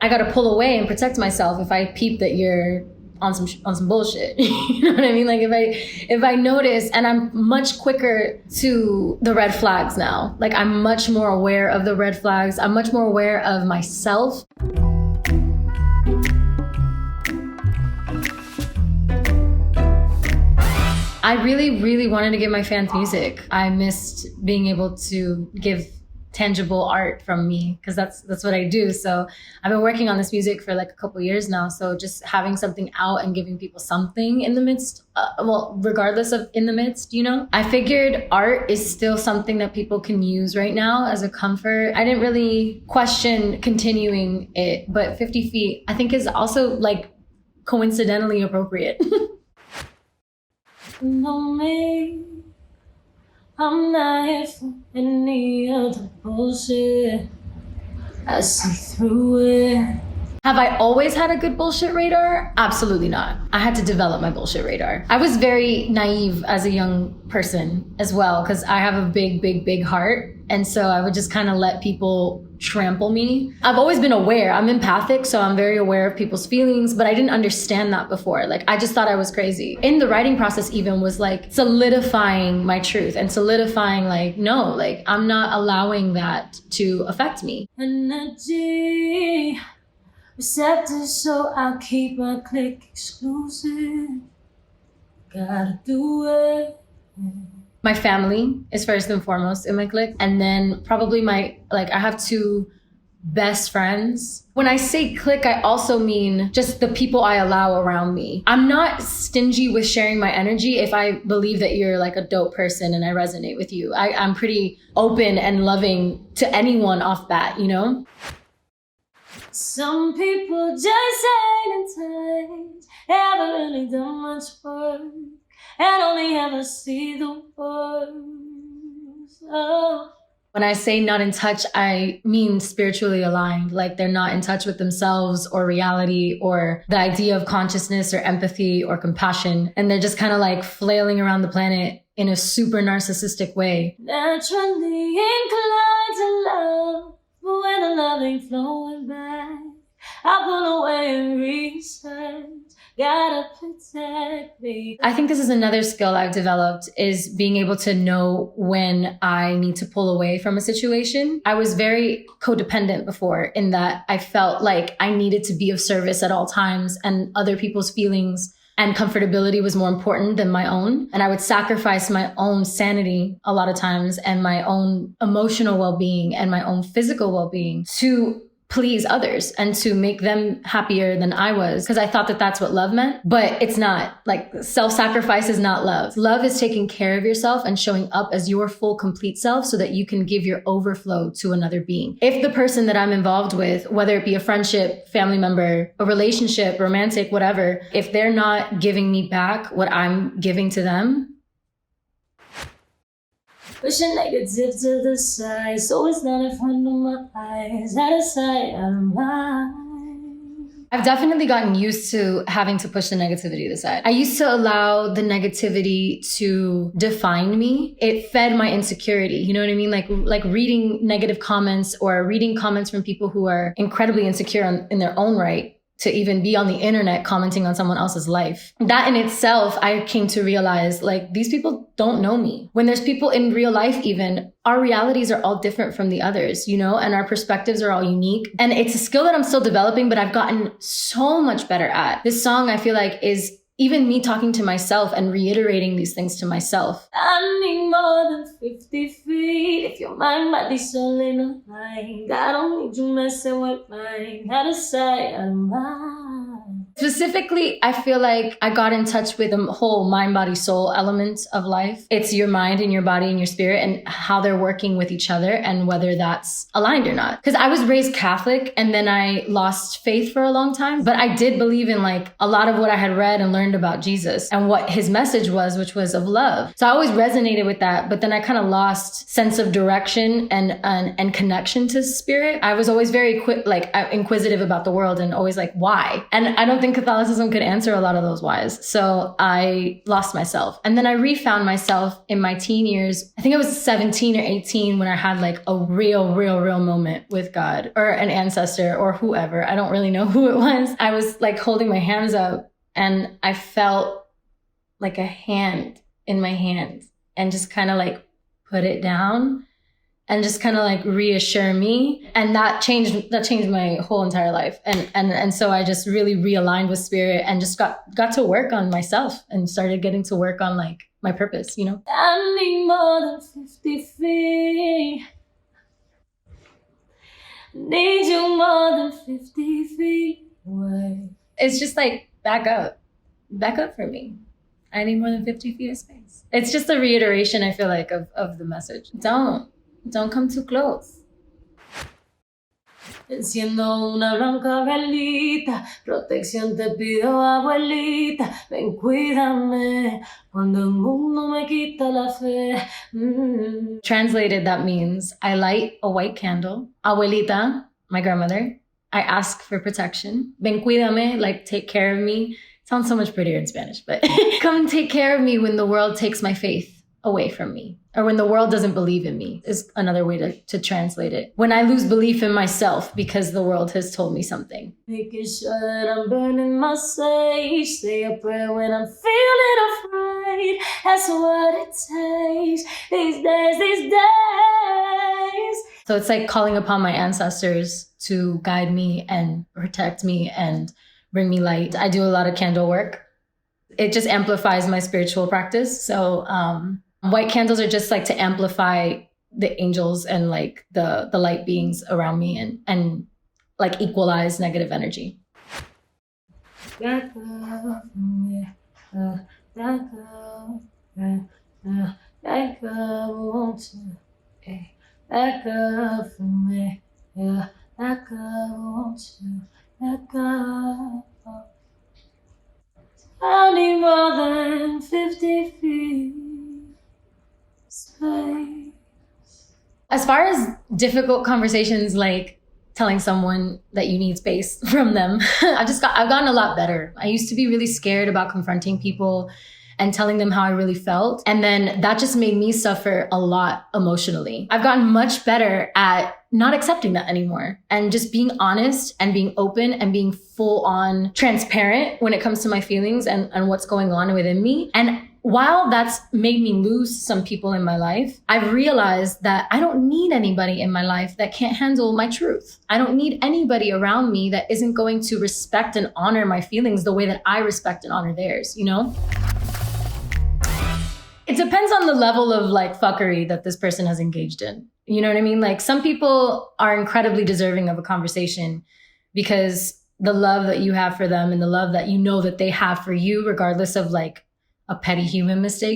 I got to pull away and protect myself if I peep that you're on some bullshit. You know what I mean? Like if I notice, and I'm much quicker to the red flags now. Like I'm much more aware of the red flags. I'm much more aware of myself. I really, really wanted to give my fans music. I missed being able to give tangible art from me, because that's what I do. So I've been working on this music for like a couple years now. So just having something out and giving people something in the midst, regardless of in the midst, you know, I figured art is still something that people can use right now as a comfort. I didn't really question continuing it, but 50 Feet I think is also like coincidentally appropriate. Know me, I'm not here for any other bullshit. I see through it. Have I always had a good bullshit radar? Absolutely not. I had to develop my bullshit radar. I was very naive as a young person as well, because I have a big, big, big heart. And so I would just kind of let people trample me. I've always been aware. I'm empathic, so I'm very aware of people's feelings, but I didn't understand that before. Like, I just thought I was crazy. In the writing process even was like solidifying my truth and solidifying like, no, like I'm not allowing that to affect me. Energy receptive, so I'll keep my click exclusive. Gotta do it. My family is first and foremost in my clique. And then probably I have 2 best friends. When I say clique, I also mean just the people I allow around me. I'm not stingy with sharing my energy if I believe that you're like a dope person and I resonate with you. I'm pretty open and loving to anyone off bat, you know? Some people just ain't in touch, haven't really done much work, and only ever see the words. Oh. When I say not in touch, I mean spiritually aligned. Like they're not in touch with themselves or reality or the idea of consciousness or empathy or compassion. And they're just kind of like flailing around the planet in a super narcissistic way. Naturally inclined to love, but when the love ain't flowing back, I pull away and research. Gotta protect me. I think this is another skill I've developed, is being able to know when I need to pull away from a situation. I was very codependent before, in that I felt like I needed to be of service at all times, and other people's feelings and comfortability was more important than my own. And I would sacrifice my own sanity a lot of times, and my own emotional well-being and my own physical well-being to please others and to make them happier than I was, because I thought that that's what love meant. But it's not. Like, self-sacrifice is not love. Love is taking care of yourself and showing up as your full, complete self so that you can give your overflow to another being. If the person that I'm involved with, whether it be a friendship, family member, a relationship, romantic, whatever, if they're not giving me back what I'm giving to them, pushing negative to the side, so it's not in front of my eyes, out of sight, out of mind. I've definitely gotten used to having to push the negativity to the side. I used to allow the negativity to define me. It fed my insecurity. You know what I mean? Like reading negative comments or reading comments from people who are incredibly insecure in their own right, to even be on the internet commenting on someone else's life. That in itself, I came to realize, like, these people don't know me. When there's people in real life even, our realities are all different from the others, you know, and our perspectives are all unique. And it's a skill that I'm still developing, but I've gotten so much better at. This song, I feel like, is even me talking to myself and reiterating these things to myself. I need more than 50 feet. If your mind, body, soul ain't aligned, I don't need you messing with mine. Out of sight, out of mind. Specifically, I feel like I got in touch with the whole mind, body, soul element of life. It's your mind and your body and your spirit and how they're working with each other and whether that's aligned or not. Because I was raised Catholic and then I lost faith for a long time. But I did believe in like a lot of what I had read and learned about Jesus and what his message was, which was of love. So I always resonated with that. But then I kind of lost sense of direction and connection to spirit. I was always very inquisitive about the world and always like, why? And I don't think think Catholicism could answer a lot of those whys. So I lost myself. And then I refound myself in my teen years. I think I was 17 or 18 when I had like a real moment with God or an ancestor or whoever. I don't really know who it was. I was like holding my hands up and I felt like a hand in my hand and just kind of like put it down and just kind of like reassure me. And that changed my whole entire life. And so I just really realigned with spirit and just got to work on myself and started getting to work on like my purpose, you know? I need more than 50 feet. Need you more than 50 feet away. It's just like, back up for me. I need more than 50 feet of space. It's just a reiteration, I feel like, of the message. Don't come too close. Enciendo una blanca velita, protección te pido, abuelita, ven cuídame, cuando el mundo me quita la fe. Translated, that means I light a white candle. Abuelita, my grandmother, I ask for protection. Ven cuídame, like take care of me. Sounds so much prettier in Spanish, but come take care of me when the world takes my faith away from me, or when the world doesn't believe in me is another way to translate it. When I lose belief in myself because the world has told me something. Making sure that I'm burning my sage. Say a prayer when I'm feeling afraid. That's what it takes these days. So it's like calling upon my ancestors to guide me and protect me and bring me light. I do a lot of candle work. It just amplifies my spiritual practice. So white candles are just like to amplify the angels and like the light beings around me and like equalize negative energy. Back up for me, yeah, back up, won't you, back up. I need more than 50 feet space. As far as difficult conversations, like telling someone that you need space from them, I've gotten a lot better. I used to be really scared about confronting people and telling them how I really felt. And then that just made me suffer a lot emotionally. I've gotten much better at not accepting that anymore and just being honest and being open and being full on transparent when it comes to my feelings and what's going on within me. And while that's made me lose some people in my life, I've realized that I don't need anybody in my life that can't handle my truth. I don't need anybody around me that isn't going to respect and honor my feelings the way that I respect and honor theirs, you know? It depends on the level of like fuckery that this person has engaged in. You know what I mean? Like some people are incredibly deserving of a conversation because the love that you have for them and the love that you know that they have for you, regardless of like a petty human mistake,